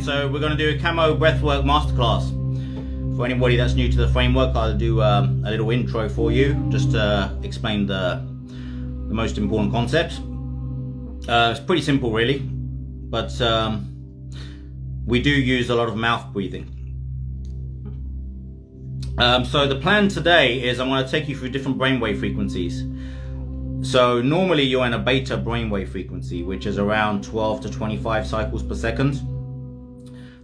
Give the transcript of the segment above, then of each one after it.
So we're going to do a Kamo Breathwork Masterclass. For anybody that's new to the framework, I'll do a little intro for you, just to explain the most important concepts. It's pretty simple really, but we do use a lot of mouth breathing. So the plan today is I'm going to take you through different brainwave frequencies. So normally you're in a beta brainwave frequency, which is around 12 to 25 cycles per second.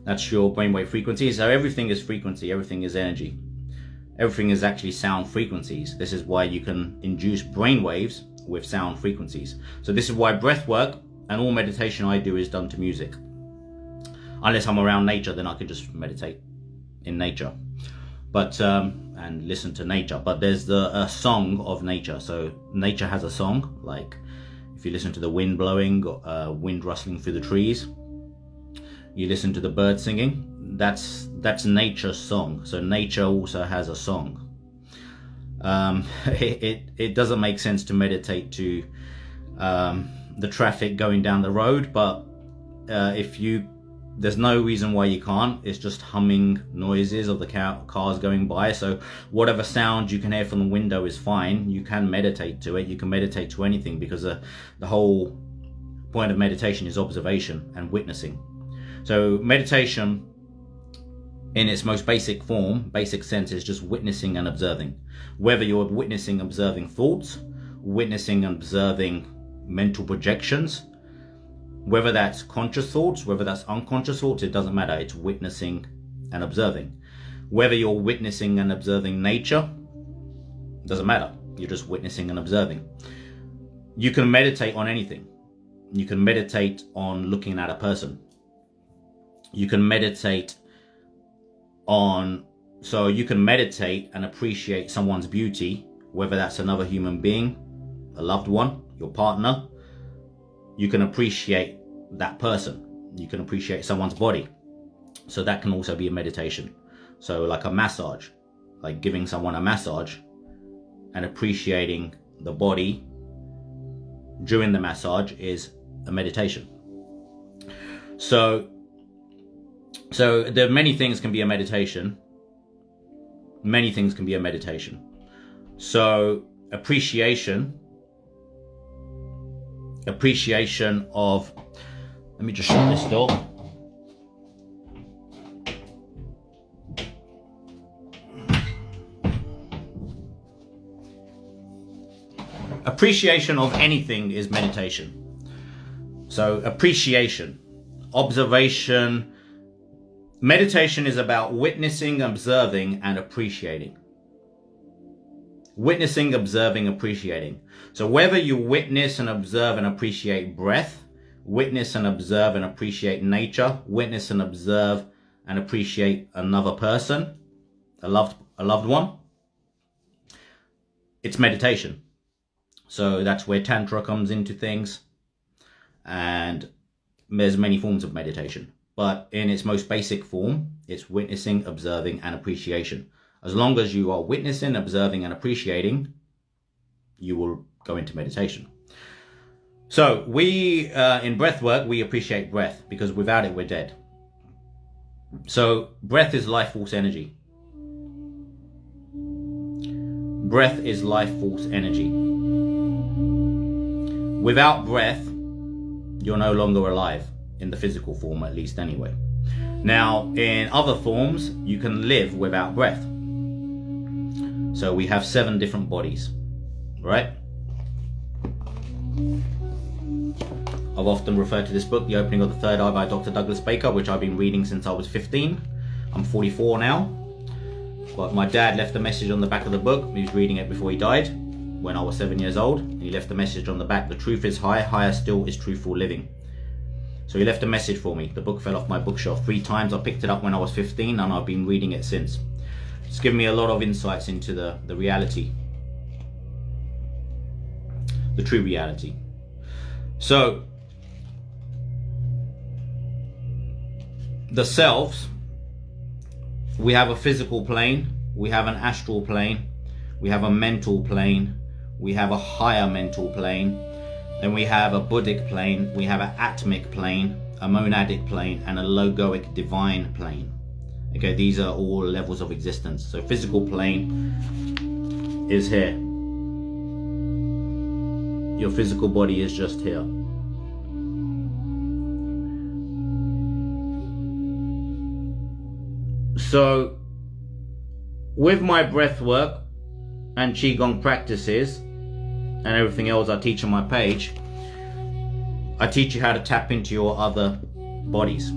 That's your brainwave frequency. So everything is frequency, everything is energy. Everything is actually sound frequencies. This is why you can induce brainwaves with sound frequencies. So this is why breath work and all meditation I do is done to music. Unless I'm around nature, then I can just meditate in nature. But and listen to nature. But there's a song of nature. So nature has a song, like if you listen to the wind blowing, wind rustling through the trees, you listen to the birds singing, that's nature's song. So nature also has a song. It doesn't make sense to meditate to the traffic going down the road, but there's no reason why you can't. It's just humming noises of the cars going by. So whatever sound you can hear from the window is fine. You can meditate to it. You can meditate to anything, because the whole point of meditation is observation and witnessing. So meditation in its most basic form, basic sense, is just witnessing and observing. Whether you're witnessing, observing thoughts, witnessing and observing mental projections, whether that's conscious thoughts, whether that's unconscious thoughts, it doesn't matter. It's witnessing and observing. Whether you're witnessing and observing nature, doesn't matter. You're just witnessing and observing. You can meditate on anything. You can meditate on looking at a person. You can meditate you can meditate and appreciate someone's beauty, whether that's another human being, a loved one, your partner. You can appreciate that person. You can appreciate someone's body. So that can also be a meditation. So like a massage, like giving someone a massage and appreciating the body during the massage is a meditation. So there are many things can be a meditation. Many things can be a meditation. So appreciation of, let me just shut this door. Appreciation of anything is meditation. So appreciation, observation. Meditation is about witnessing, observing, and appreciating. Witnessing, observing, appreciating. So whether you witness and observe and appreciate breath, witness and observe and appreciate nature, witness and observe and appreciate another person, a loved one, it's meditation. So that's where Tantra comes into things, and there's many forms of meditation. But in its most basic form, it's witnessing, observing, and appreciation. As long as you are witnessing, observing, and appreciating, you will go into meditation. So we, in breath work, we appreciate breath, because without it, we're dead. So breath is life force energy. Breath is life force energy. Without breath, you're no longer alive. In the physical form, at least, anyway. Now, in other forms, you can live without breath. So we have 7 different bodies, right? I've often referred to this book, The Opening of the Third Eye by Dr. Douglas Baker, which I've been reading since I was 15. I'm 44 now. But my dad left a message on the back of the book. He was reading it before he died, when I was 7 years old. He left a message on the back: the truth is high, higher still is truthful living. So he left a message for me. The book fell off my bookshelf 3 times. I picked it up when I was 15 and I've been reading it since. It's given me a lot of insights into the reality, the true reality. So the selves, we have a physical plane, we have an astral plane, we have a mental plane, we have a higher mental plane, then we have a Buddhic plane, we have an atmic plane, a monadic plane, and a logoic divine plane. Okay, these are all levels of existence. So physical plane is here. Your physical body is just here. So with my breath work and Qigong practices and everything else I teach on my page, I teach you how to tap into your other bodies,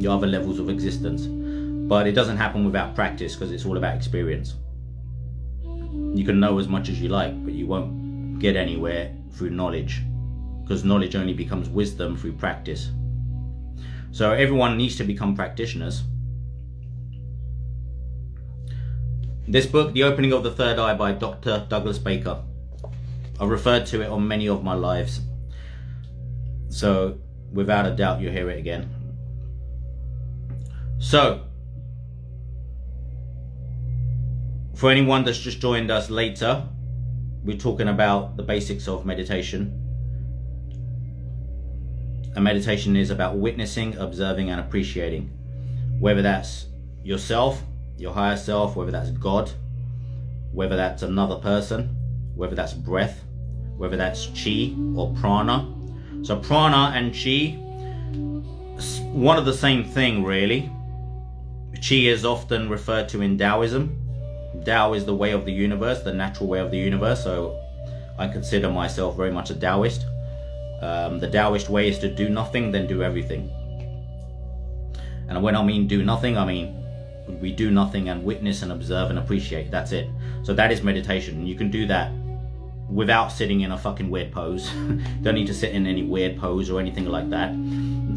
your other levels of existence. But it doesn't happen without practice, because it's all about experience. You can know as much as you like, but you won't get anywhere through knowledge, because knowledge only becomes wisdom through practice. So everyone needs to become practitioners. This book, The Opening of the Third Eye by Dr. Douglas Baker, I've referred to it on many of my lives. So without a doubt, you'll hear it again. So for anyone that's just joined us later, we're talking about the basics of meditation. And meditation is about witnessing, observing, and appreciating. Whether that's yourself, your higher self, whether that's God, whether that's another person, whether that's breath, whether that's chi or prana, So prana and chi, one of the same thing really. Chi is often referred to in Taoism. Tao is the way of the universe, the natural way of the universe. So I consider myself very much a Taoist. The Taoist way is to do nothing, then do everything. And when I mean do nothing, I mean we do nothing and witness and observe and appreciate. That's it. So that is meditation. You can do that without sitting in a fucking weird pose. Don't need to sit in any weird pose or anything like that.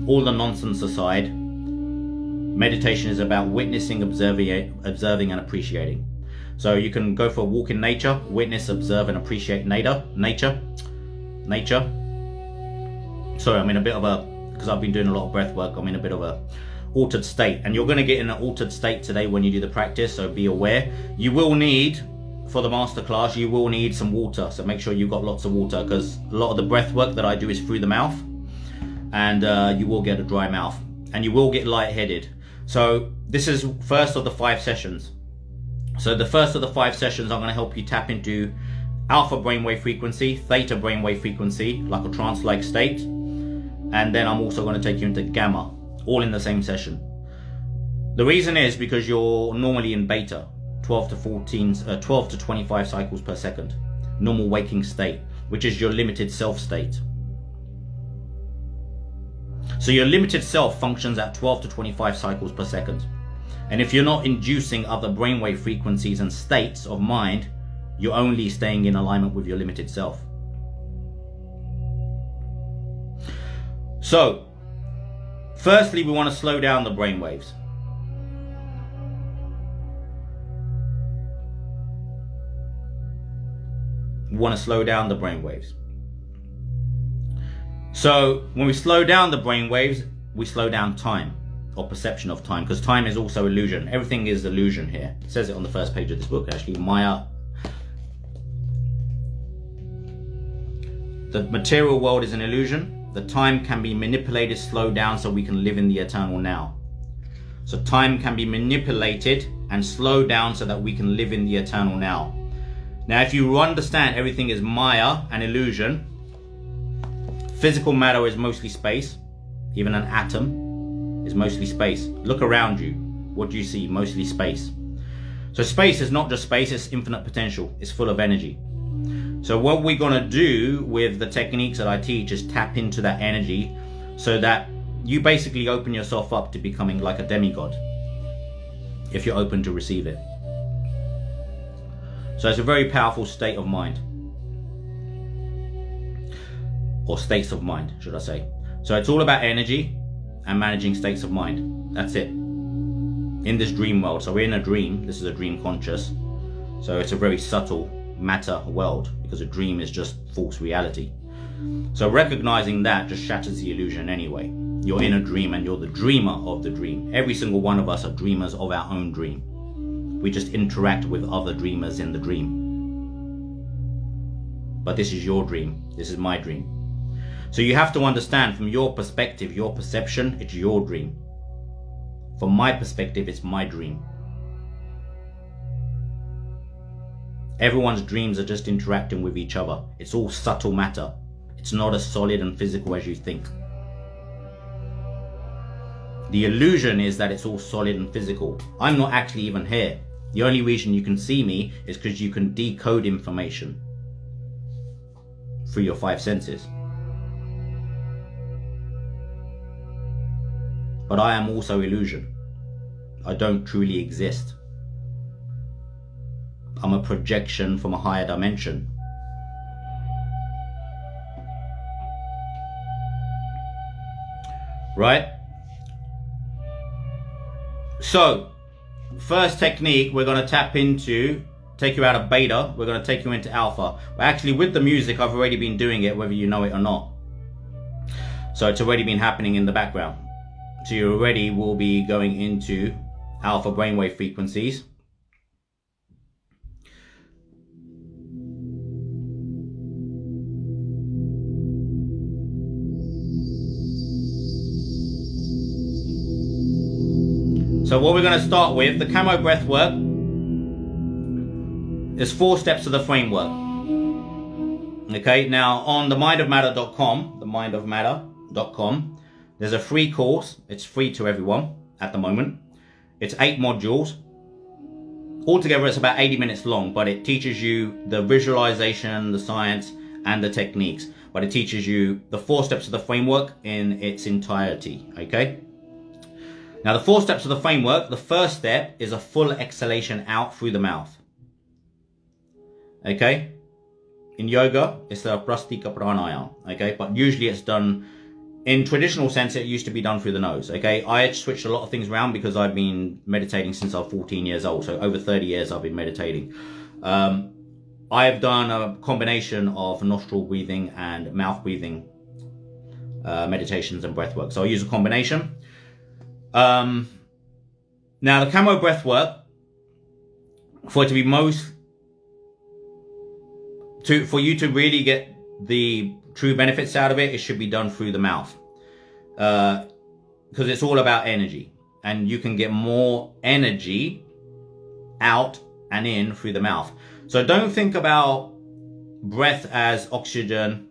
All the nonsense aside, meditation is about witnessing, observing and appreciating. So you can go for a walk in nature, witness, observe and appreciate nature. Sorry, I'm in a bit of a, because I've been doing a lot of breath work, I'm in a bit of a altered state, and you're going to get in an altered state today when you do the practice, so be aware. You will need, for the masterclass, you will need some water, so make sure you've got lots of water, because a lot of the breath work that I do is through the mouth, and you will get a dry mouth, and you will get lightheaded. So this is first of the 5 sessions. So the first of the 5 sessions, I'm going to help you tap into alpha brainwave frequency, theta brainwave frequency, like a trance-like state, and then I'm also going to take you into gamma, all in the same session. The reason is because you're normally in beta, 12 to 25 cycles per second, normal waking state, which is your limited self state. So your limited self functions at 12 to 25 cycles per second. And if you're not inducing other brainwave frequencies and states of mind, you're only staying in alignment with your limited self. So, firstly, we want to slow down the brain waves. We want to slow down the brain waves. So, when we slow down the brain waves, we slow down time, or perception of time, because time is also illusion. Everything is illusion here. It says it on the first page of this book, actually. Maya. The material world is an illusion. The time can be manipulated, slowed down, so we can live in the eternal now. So time can be manipulated and slowed down so that we can live in the eternal now. Now, if you understand everything is Maya, an illusion, physical matter is mostly space. Even an atom is mostly space. Look around you. What do you see? Mostly space. So space is not just space, it's infinite potential. It's full of energy. So what we're going to do with the techniques that I teach is tap into that energy so that you basically open yourself up to becoming like a demigod, if you're open to receive it. So it's a very powerful state of mind, or states of mind, should I say. So it's all about energy and managing states of mind. That's it. In this dream world, so we're in a dream. This is a dream conscious. So it's a very subtle matter world, because a dream is just false reality. So recognizing that just shatters the illusion anyway. You're in a dream and you're the dreamer of the dream. Every single one of us are dreamers of our own dream. We just interact with other dreamers in the dream. But this is your dream. This is my dream. So you have to understand, from your perspective, your perception, it's your dream. From my perspective, it's my dream. Everyone's dreams are just interacting with each other. It's all subtle matter. It's not as solid and physical as you think. The illusion is that it's all solid and physical. I'm not actually even here. The only reason you can see me is because you can decode information through your 5 senses. But I am also illusion. I don't truly exist. I'm a projection from a higher dimension. Right? So, first technique we're going to tap into, take you out of beta, we're going to take you into alpha. But actually with the music, I've already been doing it, whether you know it or not. So it's already been happening in the background. So you already will be going into alpha brainwave frequencies. So what we're going to start with, the Kamo Breathwork, there's 4 steps to the framework. Okay, now on themindofmatter.com, mindofmatter.com. There's a free course. It's free to everyone at the moment. It's 8 modules. Altogether, it's about 80 minutes long, but it teaches you the visualization, the science, and the techniques. But it teaches you the 4 steps of the framework in its entirety, okay? Now, the 4 steps of the framework, the first step is a full exhalation out through the mouth, okay? In yoga, it's the prastika pranayama, okay? But usually it's done, in traditional sense, it used to be done through the nose, okay? I had switched a lot of things around because I've been meditating since I was 14 years old. So over 30 years I've been meditating. I've done a combination of nostril breathing and mouth breathing meditations and breath work. So I use a combination. Now the Kamo breathwork, for it to be for you to really get the true benefits out of it, it should be done through the mouth, because it's all about energy, and you can get more energy out and in through the mouth. So don't think about breath as oxygen,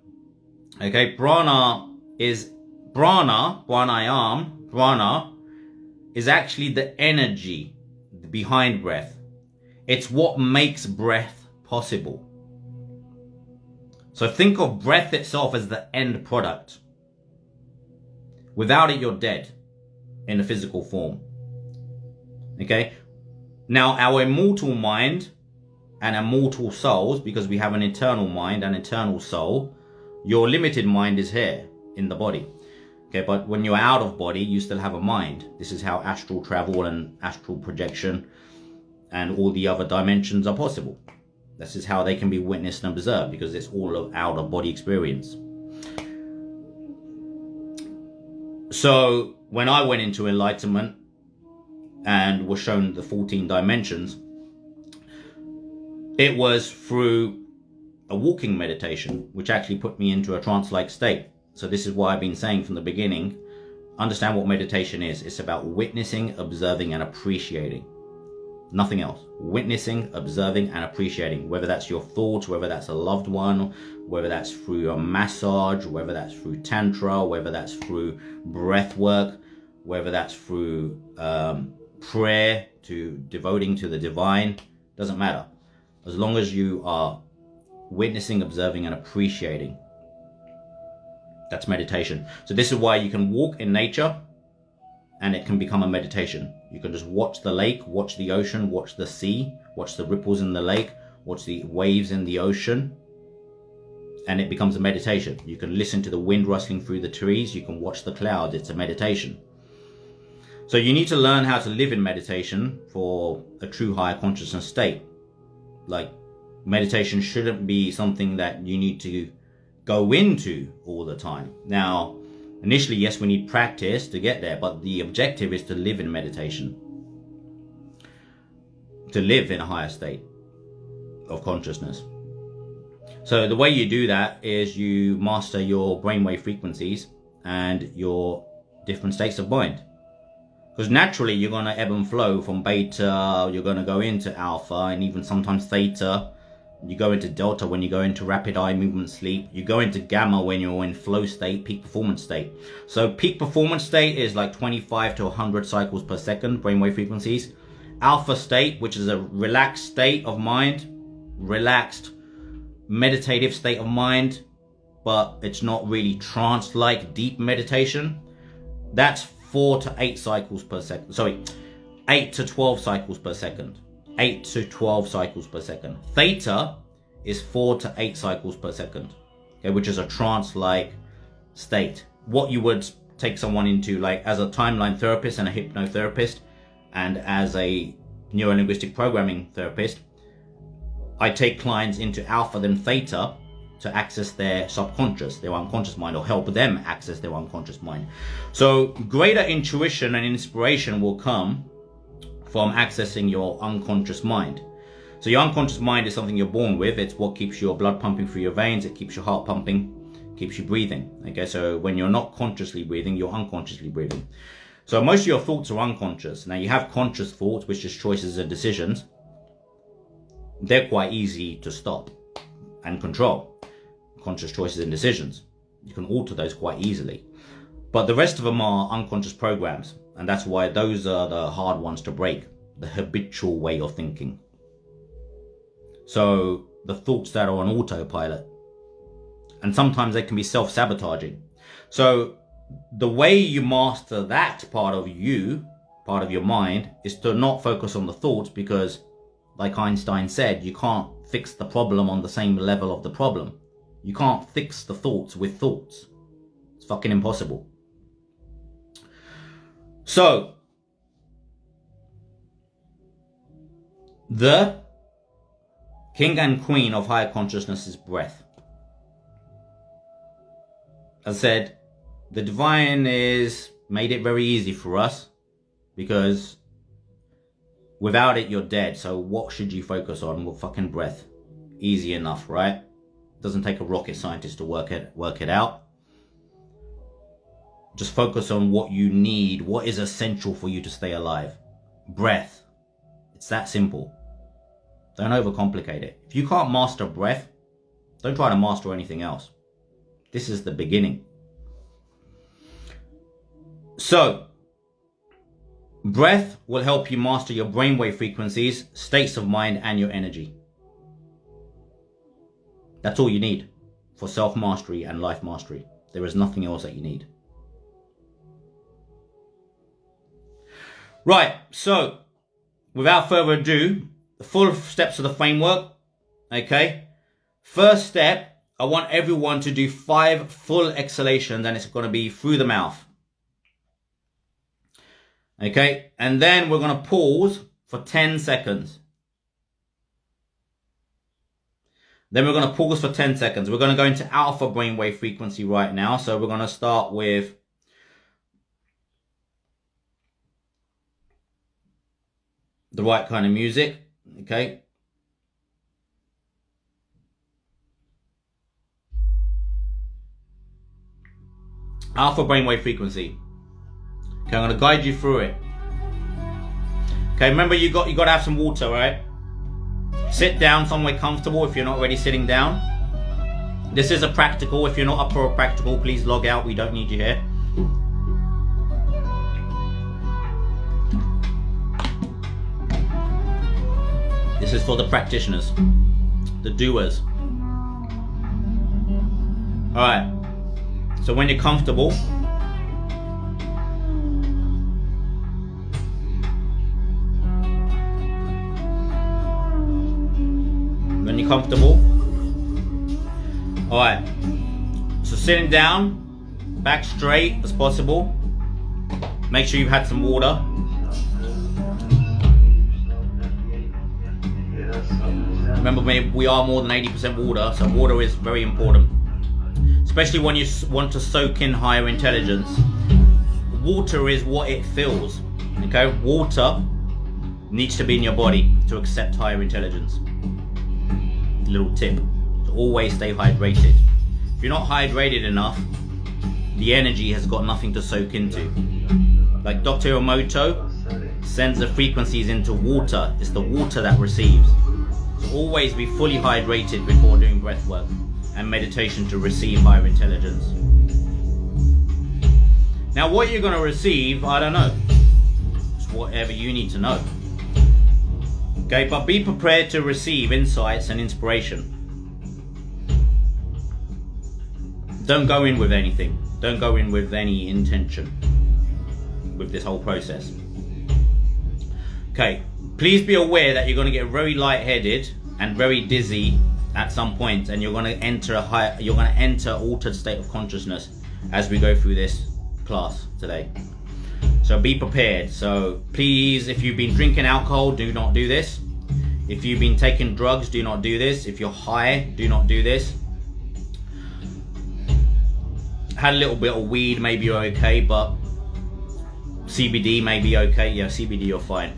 okay? Prana is actually the energy behind breath. It's what makes breath possible. So think of breath itself as the end product. Without it, you're dead in the physical form. Okay? Now, our immortal mind and immortal souls, because we have an eternal mind and eternal soul, your limited mind is here in the body. Okay, but when you're out of body, you still have a mind. This is how astral travel and astral projection and all the other dimensions are possible. This is how they can be witnessed and observed, because it's all of out of body experience. So when I went into enlightenment and was shown the 14 dimensions, it was through a walking meditation, which actually put me into a trance-like state. So this is why I've been saying from the beginning, understand what meditation is. It's about witnessing, observing, and appreciating. Nothing else. Witnessing, observing, and appreciating. Whether that's your thoughts, whether that's a loved one, whether that's through a massage, whether that's through tantra, whether that's through breath work, whether that's through prayer, to devoting to the divine, doesn't matter. As long as you are witnessing, observing, and appreciating, that's meditation. So this is why you can walk in nature and it can become a meditation. You can just watch the lake, watch the ocean, watch the sea, watch the ripples in the lake, watch the waves in the ocean, and it becomes a meditation. You can listen to the wind rustling through the trees, you can watch the clouds, it's a meditation. So you need to learn how to live in meditation for a true higher consciousness state. Like, meditation shouldn't be something that you need to go into all the time. Now, initially, yes, we need practice to get there, but the objective is to live in meditation, to live in a higher state of consciousness. So the way you do that is you master your brainwave frequencies and your different states of mind. Because naturally, you're going to ebb and flow from beta, you're going to go into alpha, and even sometimes theta. You go into delta when you go into rapid eye movement sleep. You go into gamma when you're in flow state, peak performance state. So peak performance state is like 25 to 100 cycles per second, brainwave frequencies. Alpha state, which is a relaxed state of mind, relaxed meditative state of mind, but it's not really trance-like deep meditation. That's 4 to 8 cycles per second. Sorry, 8 to 12 cycles per second. 8 to 12 cycles per second. Theta is 4 to 8 cycles per second, okay, which is a trance-like state. What you would take someone into, like, as a timeline therapist and a hypnotherapist, and as a neuro-linguistic programming therapist, I take clients into alpha then theta to access their subconscious, their unconscious mind, or help them access their unconscious mind. So greater intuition and inspiration will come from accessing your unconscious mind. So your unconscious mind is something you're born with. It's what keeps your blood pumping through your veins. It keeps your heart pumping, keeps you breathing. Okay, so when you're not consciously breathing, you're unconsciously breathing. So most of your thoughts are unconscious. Now you have conscious thoughts, which is choices and decisions. They're quite easy to stop and control. Conscious choices and decisions. You can alter those quite easily. But the rest of them are unconscious programs. And that's why those are the hard ones to break. The habitual way of thinking. So the thoughts that are on autopilot. And sometimes they can be self-sabotaging. So the way you master that part of you, part of your mind, is to not focus on the thoughts, because like Einstein said, you can't fix the problem on the same level of the problem. You can't fix the thoughts with thoughts. It's fucking impossible. So, the king and queen of higher consciousness is breath. As I said, the divine is made it very easy for us, because without it you're dead. So what should you focus on? Well, fucking breath. Easy enough, right? Doesn't take a rocket scientist to work it out. Just focus on what you need, what is essential for you to stay alive. Breath. It's that simple. Don't overcomplicate it. If you can't master breath, don't try to master anything else. This is the beginning. So, breath will help you master your brainwave frequencies, states of mind, and your energy. That's all you need for self-mastery and life mastery. There is nothing else that you need. Right, so without further ado, the full steps of the framework. Okay, first step, I want everyone to do 5 full exhalations, and it's going to be through the mouth. Okay, and then we're going to pause for 10 seconds. Then we're going to pause for 10 seconds. We're going to go into alpha brainwave frequency right now. So we're going to start with the right kind of music. Okay. Alpha brainwave frequency. Okay, I'm going to guide you through it. Okay, remember you got to have some water, right? Sit down somewhere comfortable if you're not already sitting down. This is a practical. If you're not up for a practical, please log out. We don't need you here. This is for the practitioners, the doers. Alright, so when you're comfortable, alright, so sitting down, back straight as possible. Make sure you've had some water. Remember, we are more than 80% water, so water is very important. Especially when you want to soak in higher intelligence. Water is what it fills. Okay, water needs to be in your body to accept higher intelligence. Little tip, to always stay hydrated. If you're not hydrated enough, the energy has got nothing to soak into. Like Dr. Emoto sends the frequencies into water. It's the water that receives. So always be fully hydrated before doing breath work and meditation to receive higher intelligence. Now what you're going to receive, I don't know. It's whatever you need to know. Okay, but be prepared to receive insights and inspiration. Don't go in with anything. Don't go in with any intention with this whole process. Okay, please be aware that you're going to get very lightheaded and very dizzy at some point, and you're going to enter altered state of consciousness as we go through this class today. So be prepared. So please, if you've been drinking alcohol, do not do this. If you've been taking drugs, do not do this. If you're high, do not do this. Had a little bit of weed, maybe you're okay, but CBD may be okay. Yeah, CBD, you're fine.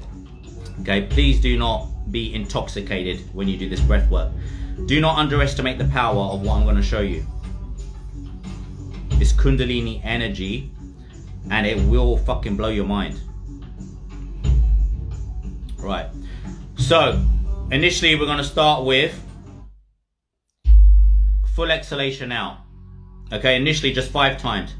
Okay, please do not be intoxicated when you do this breath work. Do not underestimate the power of what I'm going to show you. It's Kundalini energy, and it will fucking blow your mind. Right, so initially we're going to start with full exhalation out. Okay, initially just 5 times.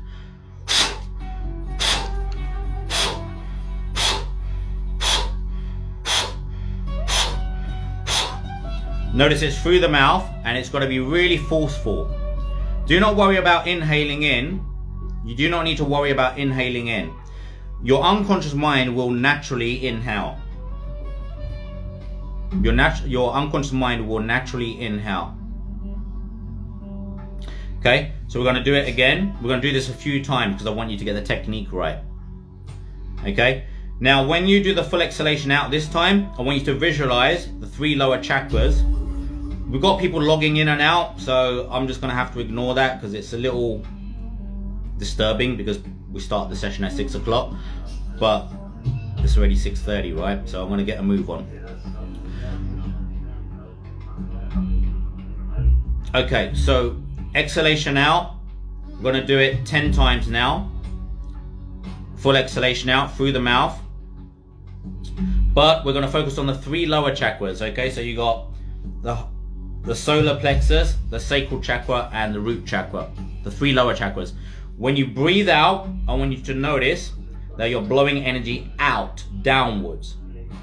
Notice it's through the mouth and it's got to be really forceful. Do not worry about inhaling in. You do not need to worry about inhaling in. Your unconscious mind will naturally inhale. Your unconscious mind will naturally inhale. Okay, so we're going to do it again. We're going to do this a few times because I want you to get the technique right. Okay, now when you do the full exhalation out this time, I want you to visualize the 3 lower chakras. We've got people logging in and out, so I'm just going to have to ignore that because it's a little disturbing because we start the session at 6 o'clock, but it's already 6:30, right? So I'm going to get a move on. Okay, so exhalation out, we're going to do it 10 times now. Full exhalation out through the mouth, but we're going to focus on the 3 lower chakras. Okay, so you got the solar plexus, the sacral chakra, and the root chakra, the 3 lower chakras. When you breathe out, I want you to notice that you're blowing energy out, downwards,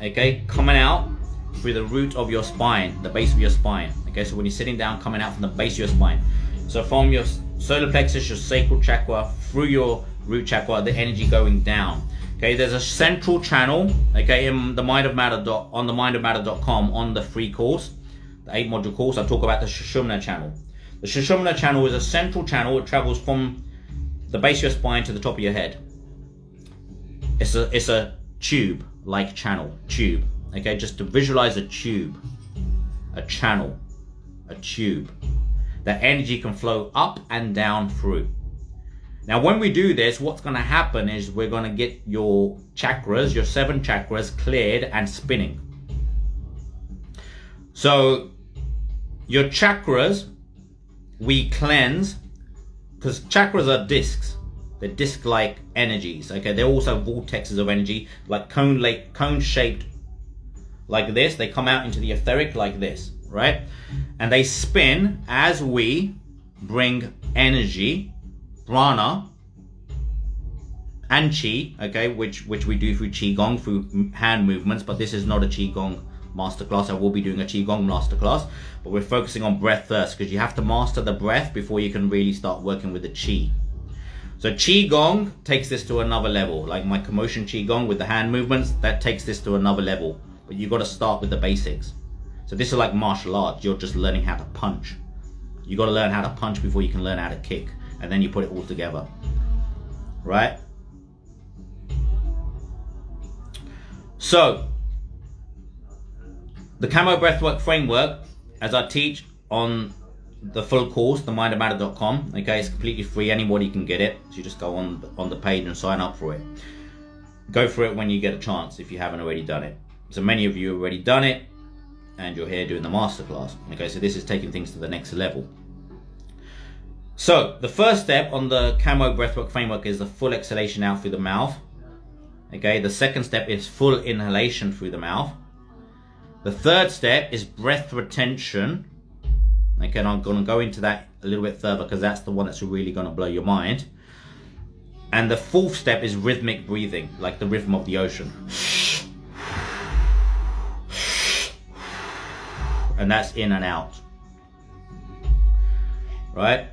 okay, coming out through the root of your spine, the base of your spine. Okay, so when you're sitting down, coming out from the base of your spine. So from your solar plexus, your sacral chakra, through your root chakra, the energy going down. Okay, there's a central channel, okay, in the Mind of Matter on the mindofmatter.com on the free course, the 8-module course. I talk about the Sushumna channel. The Sushumna channel is a central channel. It travels from the base of your spine to the top of your head. It's a tube like channel, tube. Okay, just to visualize a tube, a channel, a tube. That energy can flow up and down through. Now when we do this, what's going to happen is we're going to get your chakras, your 7 chakras cleared and spinning. So your chakras, we cleanse, because chakras are discs. They're disc-like energies. Okay, they're also vortexes of energy, like cone-shaped like this. They come out into the etheric like this, right? And they spin as we bring energy, prana, and chi, okay, which we do through qigong, through hand movements. But this is not a qigong masterclass. I will be doing a qigong masterclass, but we're focusing on breath first because you have to master the breath before you can really start working with the chi. So qigong takes this to another level, like my commotion qigong with the hand movements, that takes this to another level. But you got to start with the basics. So this is like martial arts. You're just learning how to punch. You got to learn how to punch before you can learn how to kick, and then you put it all together, right? So the Kamo Breathwork framework, as I teach on the full course, the mindofmatter.com, okay, it's completely free. Anybody can get it. So you just go on the page and sign up for it. Go for it when you get a chance if you haven't already done it. So many of you have already done it and you're here doing the masterclass. Okay, so this is taking things to the next level. So the first step on the Kamo Breathwork framework is the full exhalation out through the mouth. Okay, the second step is full inhalation through the mouth. The third step is breath retention. Okay, and I'm going to go into that a little bit further because that's the one that's really going to blow your mind. And the fourth step is rhythmic breathing, like the rhythm of the ocean. And that's in and out. Right?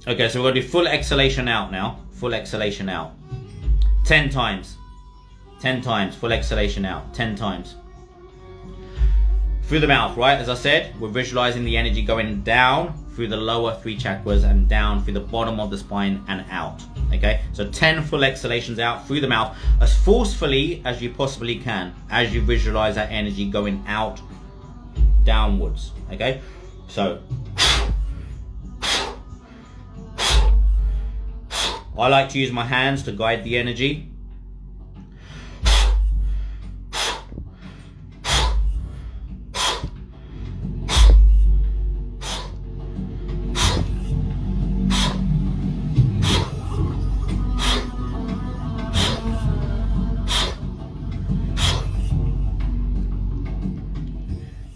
Okay, so we're going to do full exhalation out now. Full exhalation out. 10 times. 10 times. Full exhalation out. 10 times. Through the mouth, right? As I said, we're visualizing the energy going down through the lower 3 chakras and down through the bottom of the spine and out. Okay, so 10 full exhalations out through the mouth as forcefully as you possibly can as you visualize that energy going out downwards. Okay, so I like to use my hands to guide the energy.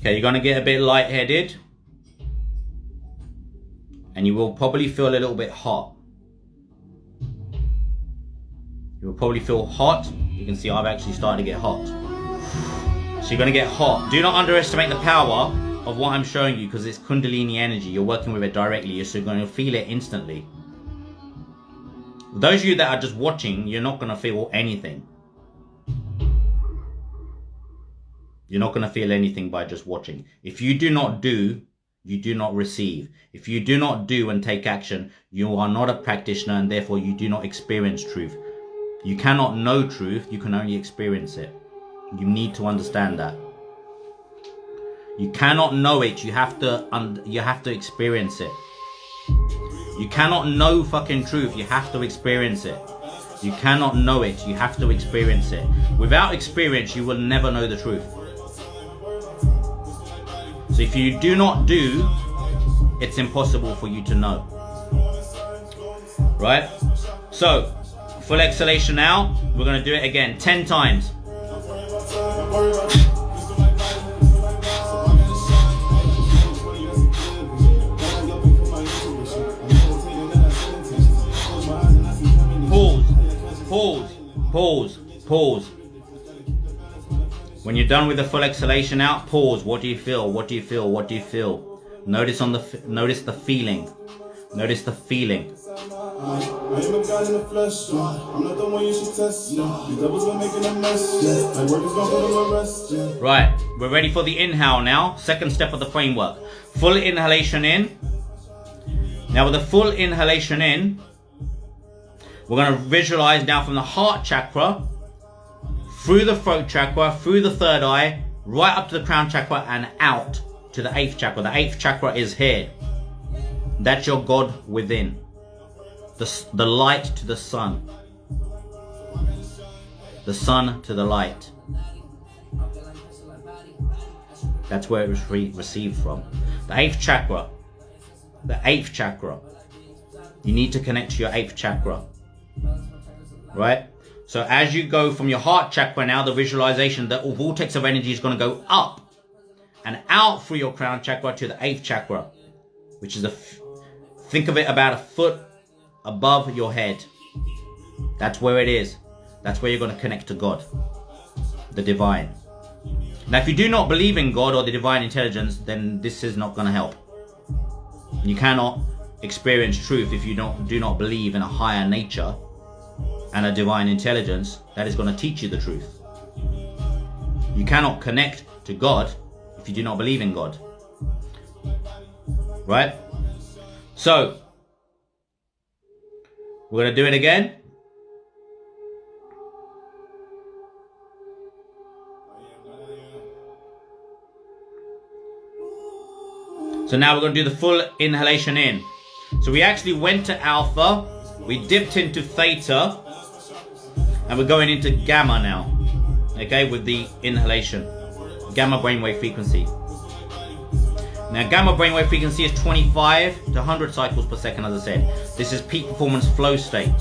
Okay, you're going to get a bit lightheaded. And you will probably feel a little bit hot. You will probably feel hot. You can see I've actually started to get hot. So you're going to get hot. Do not underestimate the power of what I'm showing you, because it's Kundalini energy. You're working with it directly, so you're going to feel it instantly. Those of you that are just watching, you're not going to feel anything. You're not going to feel anything by just watching. If you do not do, you do not receive. If you do not do and take action, you are not a practitioner, and therefore you do not experience truth. You cannot know truth, you can only experience it. You need to understand that. You cannot know it, you have to experience it. You cannot know fucking truth, you have to experience it. You cannot know it, you have to experience it. Without experience, you will never know the truth. So if you do not do, it's impossible for you to know. Right? So, full exhalation out. We're going to do it again 10 times. Pause. When you're done with the full exhalation out, pause. What do you feel? What do you feel? What do you feel? Notice the feeling. Notice the feeling. Right, we're ready for the inhale now. Second step of the framework. Full inhalation in. Now with the full inhalation in, we're going to visualize now from the heart chakra, through the throat chakra, through the third eye, right up to the crown chakra and out to the 8th chakra. The 8th chakra is here. That's your God within. The light to the sun. The sun to the light. That's where it was received from. The 8th chakra. The 8th chakra. You need to connect to your 8th chakra. Right? So as you go from your heart chakra now, the visualization, the vortex of energy is going to go up and out through your crown chakra to the 8th chakra, which is think of it about a foot above your head. That's where it is. That's where you're going to connect to God, the divine. Now, if you do not believe in God or the divine intelligence, then this is not going to help. You cannot experience truth if you do not believe in a higher nature and a divine intelligence that is going to teach you the truth. You cannot connect to God if you do not believe in God. Right? So, we're going to do it again. So now we're going to do the full inhalation in. So we actually went to alpha, we dipped into theta, and we're going into gamma now. Okay, with the inhalation. Gamma brainwave frequency. Now gamma brainwave frequency is 25 to 100 cycles per second, as I said. This is peak performance flow state.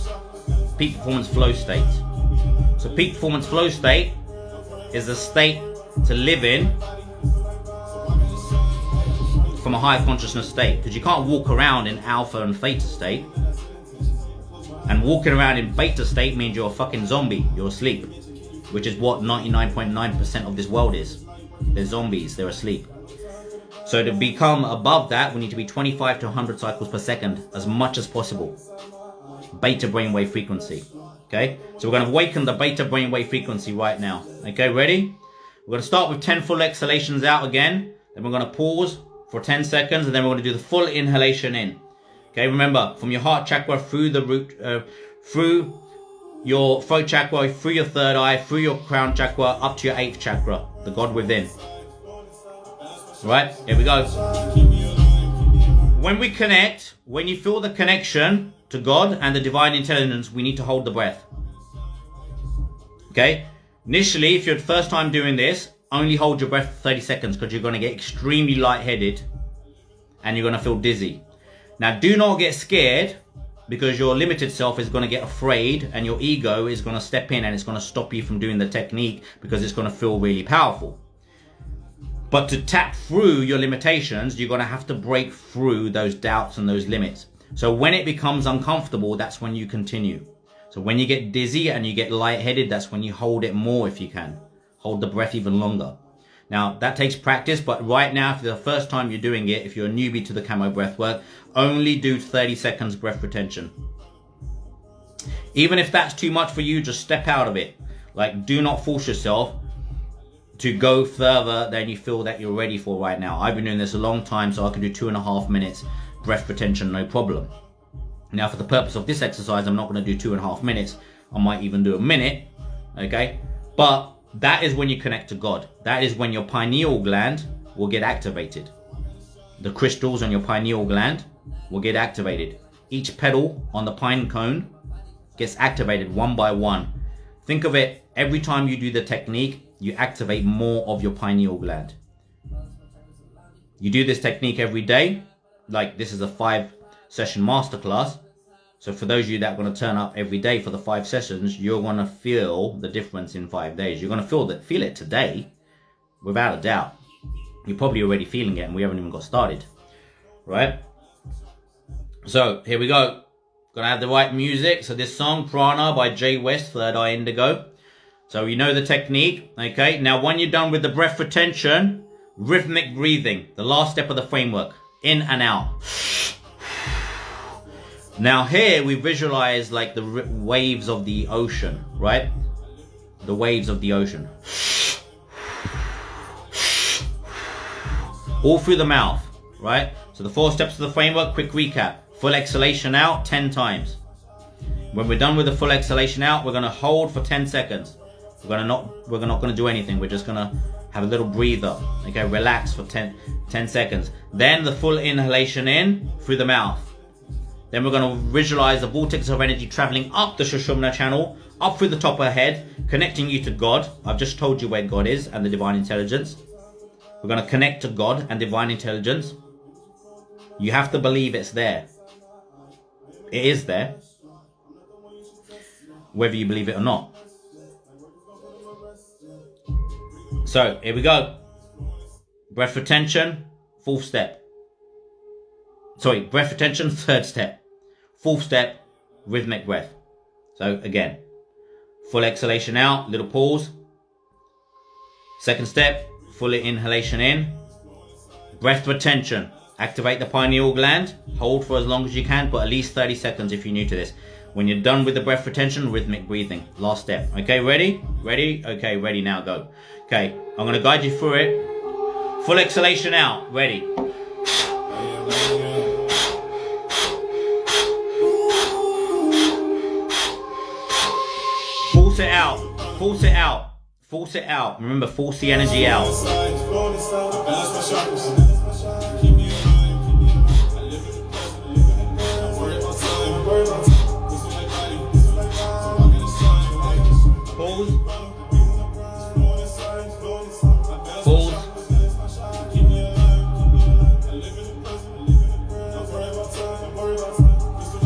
Peak performance flow state. So peak performance flow state is a state to live in from a higher consciousness state, because you can't walk around in alpha and theta state, and walking around in beta state means you're a fucking zombie, you're asleep, which is what 99.9% of this world is. They're zombies, they're asleep. So to become above that, we need to be 25 to 100 cycles per second as much as possible. Beta brainwave frequency. Okay, so we're going to awaken the beta brainwave frequency right now. Okay, ready? We're going to start with 10 full exhalations out again, then we're going to pause for 10 seconds, and then we're going to do the full inhalation in. Okay, remember, from your heart chakra, through the root, through your throat chakra, through your third eye, through your crown chakra, up to your 8th chakra, the God within. Right, here we go. When we connect, when you feel the connection to God and the divine intelligence, we need to hold the breath. Okay, initially, if you're the first time doing this, only hold your breath for 30 seconds, because you're going to get extremely lightheaded and you're going to feel dizzy. Now, do not get scared, because your limited self is going to get afraid and your ego is going to step in and it's going to stop you from doing the technique, because it's going to feel really powerful. But to tap through your limitations, you're going to have to break through those doubts and those limits. So when it becomes uncomfortable, that's when you continue. So when you get dizzy and you get lightheaded, that's when you hold it more if you can. Hold the breath even longer. Now, that takes practice, but right now, if it's the first time you're doing it, if you're a newbie to the Kamo Breathwork, only do 30 seconds breath retention. Even if that's too much for you, just step out of it. Like, do not force yourself to go further than you feel that you're ready for right now. I've been doing this a long time, so I can do 2.5 minutes breath retention, no problem. Now, for the purpose of this exercise, I'm not going to do 2.5 minutes. I might even do a minute, okay? But that is when you connect to God. That is when your pineal gland will get activated. The crystals on your pineal gland will get activated. Each petal on the pine cone gets activated one by one. Think of it, every time you do the technique, you activate more of your pineal gland. You do this technique every day, like this is a 5-session masterclass. So for those of you that are going to turn up every day for the 5 sessions, you're going to feel the difference in 5 days. You're going to feel it today, without a doubt. You're probably already feeling it and we haven't even got started, right? So here we go. Gonna have the right music. So this song, Prana by Jay West, Third Eye Indigo. So you know the technique, okay? Now when you're done with the breath retention, rhythmic breathing, the last step of the framework, in and out. Now here we visualize like the waves of the ocean, right? The waves of the ocean. All through the mouth, right? So the 4 steps of the framework, quick recap. Full exhalation out 10 times. When we're done with the full exhalation out, we're gonna hold for 10 seconds. We're not gonna do anything. We're just gonna have a little breather. Okay, relax for 10 seconds. Then the full inhalation in through the mouth. Then we're gonna visualize the vortex of energy traveling up the Sushumna channel, up through the top of the head, connecting you to God. I've just told you where God is and the divine intelligence. We're gonna connect to God and divine intelligence. You have to believe it's there. It is there, whether you believe it or not. So here we go. Breath retention, 4th step. Sorry, breath retention, 3rd step. 4th step, rhythmic breath. So again, full exhalation out, little pause. 2nd step, full inhalation in. Breath retention. Activate the pineal gland, hold for as long as you can, but at least 30 seconds if you're new to this. When you're done with the breath retention, rhythmic breathing, last step. Okay, ready? Ready? Okay, ready, now go. Okay, I'm gonna guide you through it. Full exhalation out, ready. Force it out, force it out, force it out. Remember, force the energy out.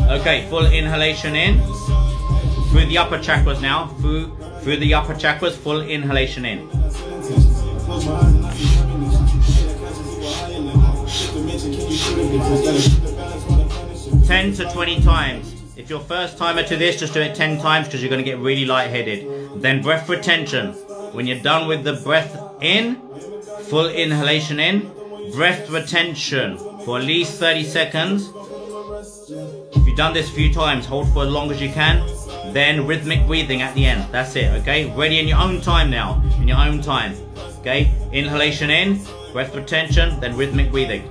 Okay, full inhalation in through the upper chakras now. Through the upper chakras, full inhalation in. 10 to 20 times. If you're first timer to this, just do it 10 times because you're going to get really lightheaded. Then breath retention. When you're done with the breath in, full inhalation in, breath retention for at least 30 seconds. If you've done this a few times, hold for as long as you can. Then rhythmic breathing at the end. That's it, okay? Ready in your own time now. In your own time. Okay? Inhalation in, breath retention, then rhythmic breathing.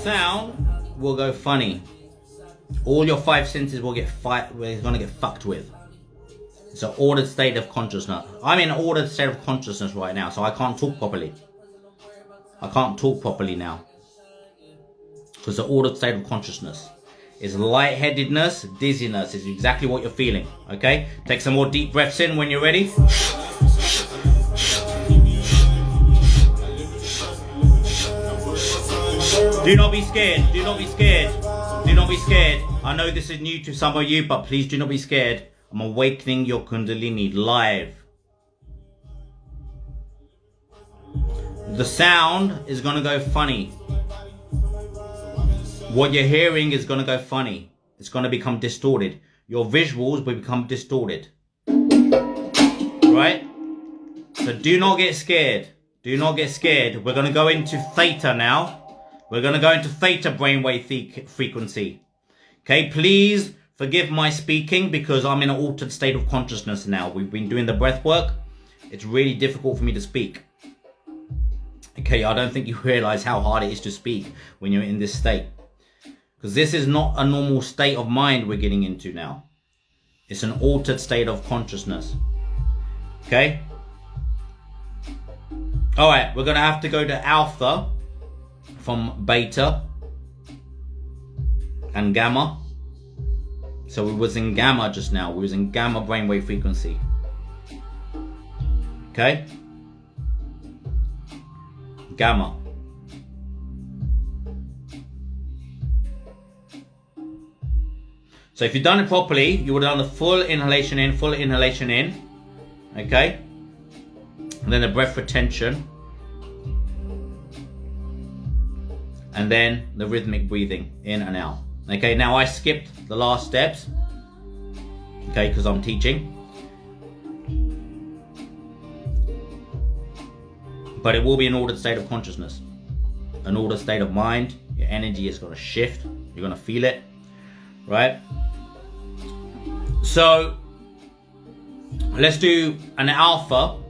Sound will go funny. All your 5 senses will get gonna get fucked with. It's an ordered state of consciousness. I'm in an ordered state of consciousness right now, so I can't talk properly. I can't talk properly now because it's an ordered state of consciousness. is lightheadedness, dizziness is exactly what you're feeling, okay? Take some more deep breaths in when you're ready. Do not be scared, do not be scared, do not be scared. I know this is new to some of you, but please do not be scared. I'm awakening your Kundalini live. The sound is going to go funny. What you're hearing is going to go funny. It's going to become distorted. Your visuals will become distorted. Right? So do not get scared. Do not get scared. We're going to go into theta now. We're going to go into theta brainwave frequency. Okay, please forgive my speaking because I'm in an altered state of consciousness now. We've been doing the breath work. It's really difficult for me to speak. Okay, I don't think you realize how hard it is to speak when you're in this state. Because this is not a normal state of mind we're getting into now. It's an altered state of consciousness. Okay? Alright, we're going to have to go to alpha from beta and gamma. So we was in gamma just now. We was in gamma brainwave frequency. Okay? Gamma. So if you've done it properly, you would have done the full inhalation in, okay? And then the breath retention. And then the rhythmic breathing in and out. Okay, now I skipped the last steps, okay, because I'm teaching. But it will be an ordered state of consciousness, an ordered state of mind. Your energy is going to shift. You're going to feel it, right? So let's do an alpha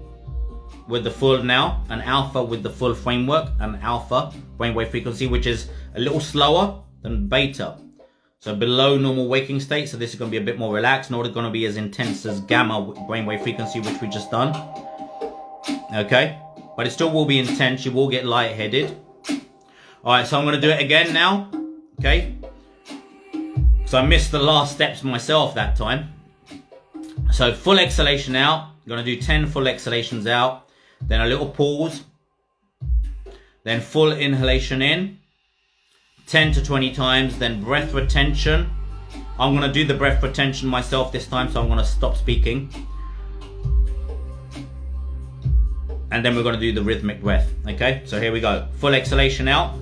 with the full now, an alpha with the full framework, an alpha brainwave frequency, which is a little slower than beta. So below normal waking state. So this is going to be a bit more relaxed, not going to be as intense as gamma brainwave frequency, which we just done. Okay, but it still will be intense. You will get lightheaded. All right, so I'm going to do it again now. Okay. So I missed the last steps myself that time. So full exhalation out. I'm going to do 10 full exhalations out. Then a little pause. Then full inhalation in. 10 to 20 times. Then breath retention. I'm going to do the breath retention myself this time. So I'm going to stop speaking. And then we're going to do the rhythmic breath. Okay, so here we go. Full exhalation out.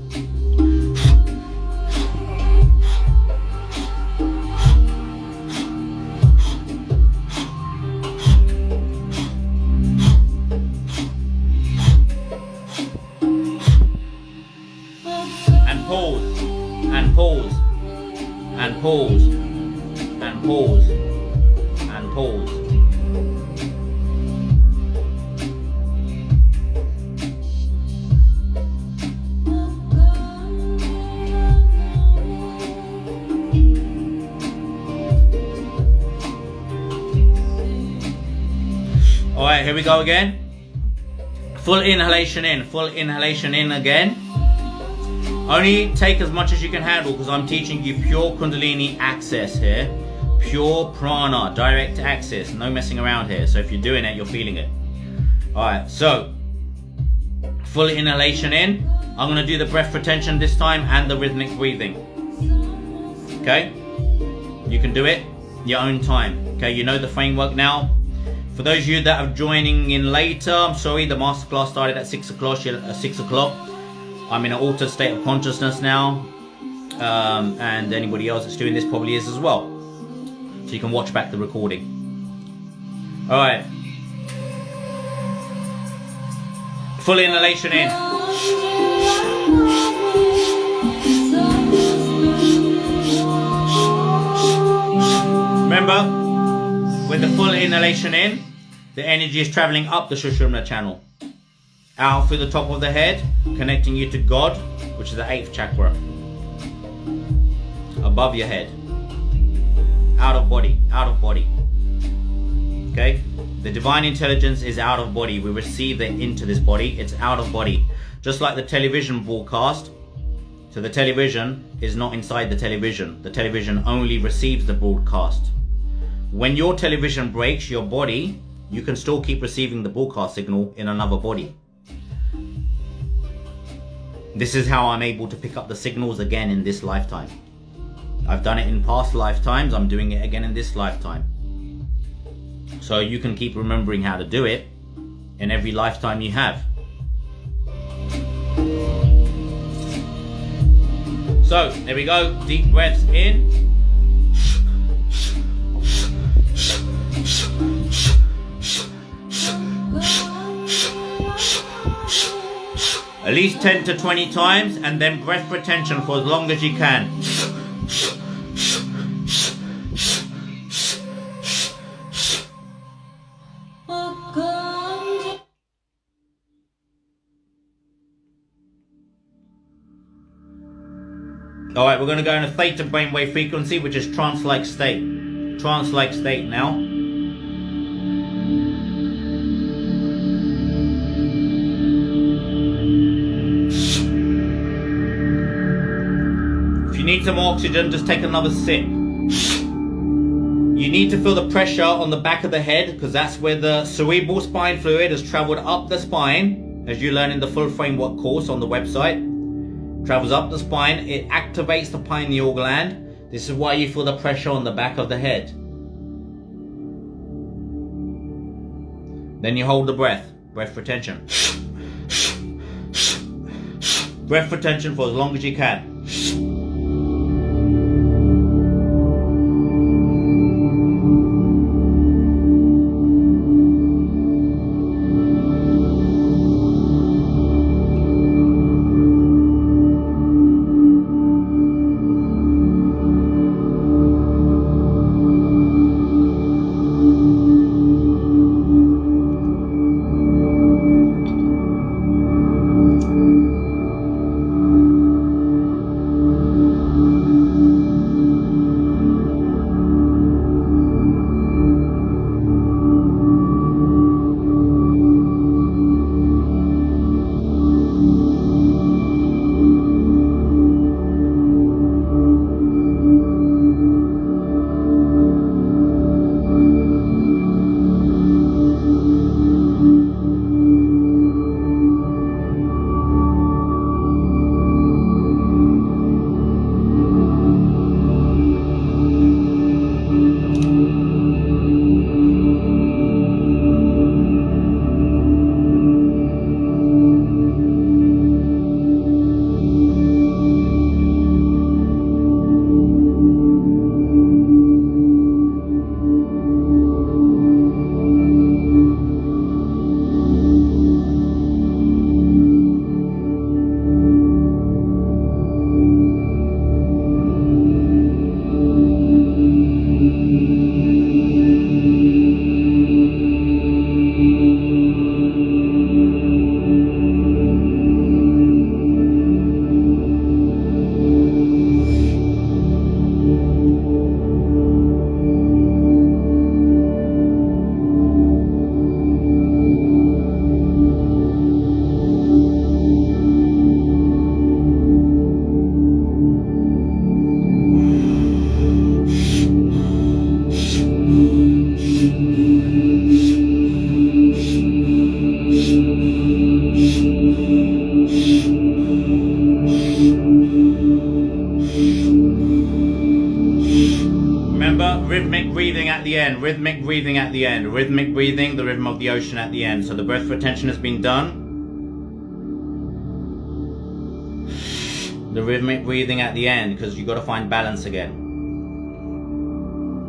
Pause and pause and pause and pause. All right, here we go again. Full inhalation in again. Only take as much as you can handle because I'm teaching you pure Kundalini access here. Pure prana, direct access, no messing around here. So if you're doing it, you're feeling it. Alright, so full inhalation in. I'm going to do the breath retention this time and the rhythmic breathing. Okay? You can do it your own time. Okay, you know the framework now. For those of you that are joining in later, I'm sorry, the masterclass started at 6 o'clock. I'm in an altered state of consciousness now, and anybody else that's doing this probably is as well. So you can watch back the recording. All right. Full inhalation in. Remember, with the full inhalation in, the energy is traveling up the Sushumna channel. Out through the top of the head, connecting you to God, which is the 8th chakra. Above your head. Out of body. Okay? The divine intelligence is out of body. We receive it into this body. It's out of body. Just like the television broadcast, So the television is not inside the television. The television only receives the broadcast. When your television breaks, your body, you can still keep receiving the broadcast signal in another body. This is how I'm able to pick up the signals again in this lifetime. I've done it in past lifetimes, I'm doing it again in this lifetime. So you can keep remembering how to do it in every lifetime you have. So, there we go, deep breaths in. At least 10 to 20 times, and then breath retention for as long as you can. Alright, we're going to go in a theta brainwave frequency, which is trance-like state. Trance-like state now. If you need some more oxygen, just take another sip. You need to feel the pressure on the back of the head, because that's where the cerebral spine fluid has traveled up the spine, as you learn in the full framework course on the website. Travels up the spine, it activates the pineal gland. This is why you feel the pressure on the back of the head. Then you hold the breath retention. Breath retention for as long as you can. Rhythmic breathing at the end, rhythmic breathing at the end, rhythmic breathing, the rhythm of the ocean at the end. So the breath retention has been done. The rhythmic breathing at the end, because you've got to find balance again.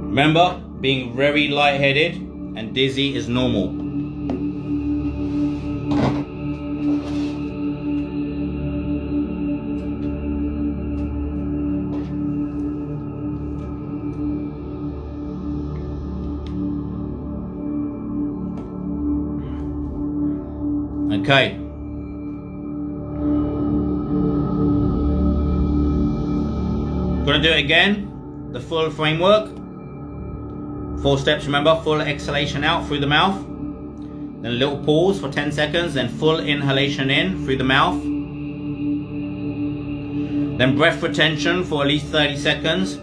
Remember, being very lightheaded and dizzy is normal. Okay. Gonna do it again. The full framework. 4 steps, remember. Full exhalation out through the mouth. Then a little pause for 10 seconds. Then full inhalation in through the mouth. Then breath retention for at least 30 seconds.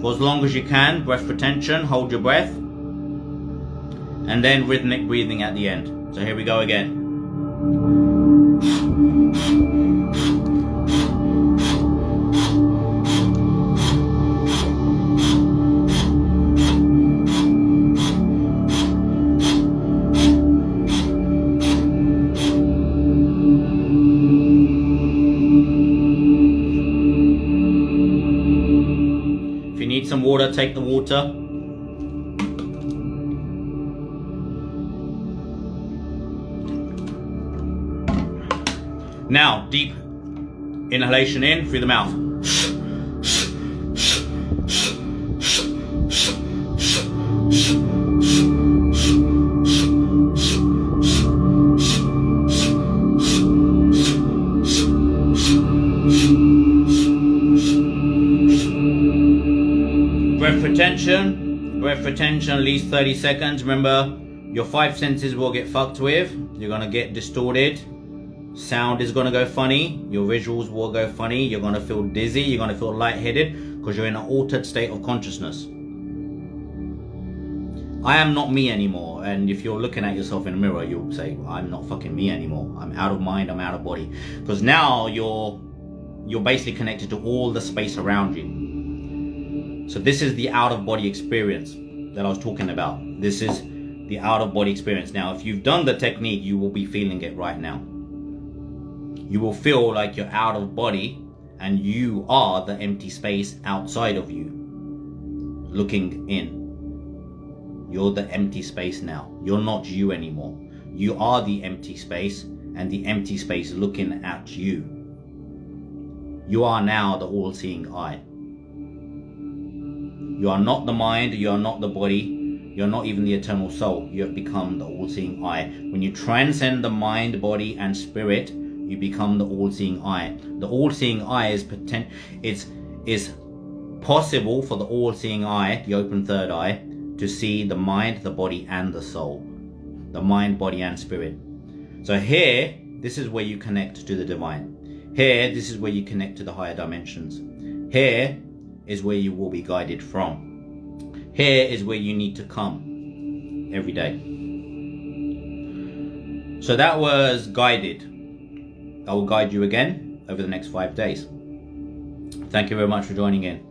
For as long as you can, breath retention, hold your breath. And then rhythmic breathing at the end. So here we go again. If you need some water, take the water. Now, deep inhalation in through the mouth. Breath retention at least 30 seconds. Remember, your 5 senses will get fucked with. You're gonna get distorted. Sound is gonna go funny. Your visuals will go funny. You're gonna feel dizzy. You're gonna feel lightheaded because you're in an altered state of consciousness. I am not me anymore. And if you're looking at yourself in a mirror, you'll say, I'm not fucking me anymore. I'm out of mind, I'm out of body. Because now you're basically connected to all the space around you. So this is the out of body experience that I was talking about. This is the out of body experience. Now, if you've done the technique, you will be feeling it right now. You will feel like you're out of body and you are the empty space outside of you, looking in. You're the empty space now. You're not you anymore. You are the empty space and the empty space looking at you. You are now the all-seeing eye. You are not the mind, you are not the body, you're not even the eternal soul. You have become the all-seeing eye. When you transcend the mind, body and spirit, you become the all-seeing eye. The all-seeing eye is possible for the all-seeing eye, the open third eye, to see the mind, the body and the soul. The mind, body and spirit. So here, this is where you connect to the divine. Here, this is where you connect to the higher dimensions. Here is where you will be guided from. Here is where you need to come every day. So that was guided. I will guide you again over the next 5 days. Thank you very much for joining in.